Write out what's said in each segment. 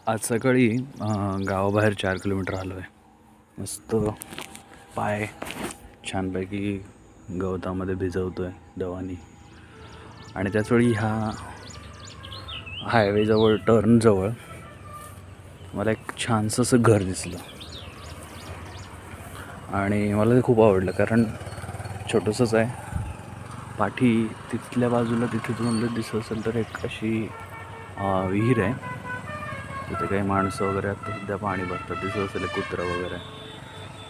आज सकाळी गावाबाहेर 4 किलोमीटर आलो आहे. मस्त पाय छानपैकी गवतामध्ये भिजवतो आहे दवानी. आणि त्याचवेळी ह्या हायवेजवळ टर्नजवळ मला एक छानसं असं घर दिसलं आणि मला ते खूप आवडलं, कारण छोटंसंच आहे. पाठी तिथल्या बाजूला तिथे तुम्हाला दिसत असेल तर एक अशी विहीर आहे. तिथे काही माणसं वगैरे आता सध्या पाणी भरतात, दिसत असेल कुत्रं वगैरे.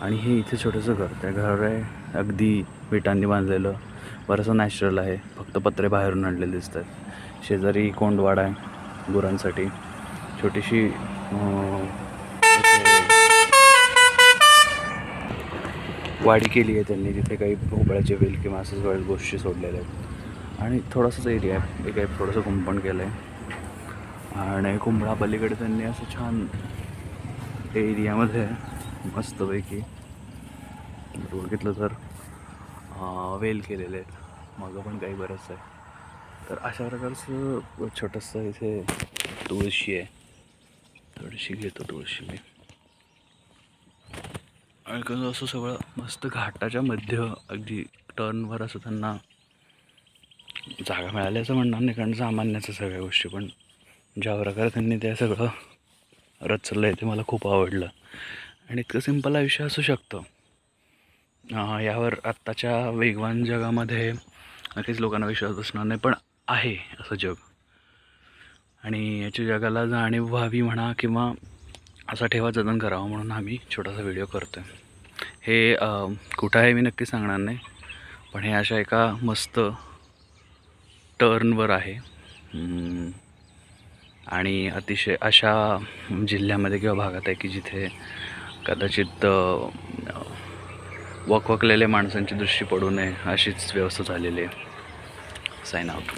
आणि हे इथे छोटंसं घर, त्या घर आहे अगदी विटांनी बांधलेलं, बरंचसं नॅचरल आहे. फक्त पत्रे बाहेरून आणलेले दिसत आहेत. शेजारी कोंडवाडा आहे गुरांसाठी, छोटीशी वाडी केली आहे त्यांनी. तिथे काही भोपळ्याचे वेल किंवा असंच बऱ्याच गोष्टी सोडलेल्या आहेत. आणि थोडासाच एरिया आहे, एक आहे थोडंसं कुंपण केलं आहे. आणि कुंभळा पलीकडे त्यांनी असं छान एरियामध्ये मस्तपैकी बघितलं तर वेल केलेले आहेत. मग पण काही बरंच आहे. तर अशा प्रकारचं छोटंसं इथे तुळशी आहे. थोडीशी घेतो तुळशी मी. आणि असं सगळं मस्त घाटाच्या मध्य अगदी टर्नवर असं त्यांना जागा मिळाली असं म्हणणार नाही, कारण सामान्यचं सगळ्या गोष्टी. पण ज्या प्रकारे त्यांनी ते सगळं रचलं आहे ते मला खूप आवडलं. आणि इतकं सिंपल आयुष्य असू शकतं. यावर आत्ताच्या वेगवान जगामध्ये नक्कीच लोकांना विश्वास बसणार नाही, पण आहे असं जग. आणि याच्या जगाला जाणीव व्हावी म्हणा, किंवा असा ठेवा जतन करावं म्हणून आम्ही छोटासा व्हिडिओ करतो आहे. हे कुठं आहे मी नक्की सांगणार नाही, पण हे अशा एका मस्त टर्नवर आहे. आणि अतिशय अशा जिल्ह्यामध्ये किंवा भागात आहे की जिथे कदाचित वकवकलेल्या माणसांची दृष्टी पडू नये अशीच व्यवस्था झालेली आहे. Sign out.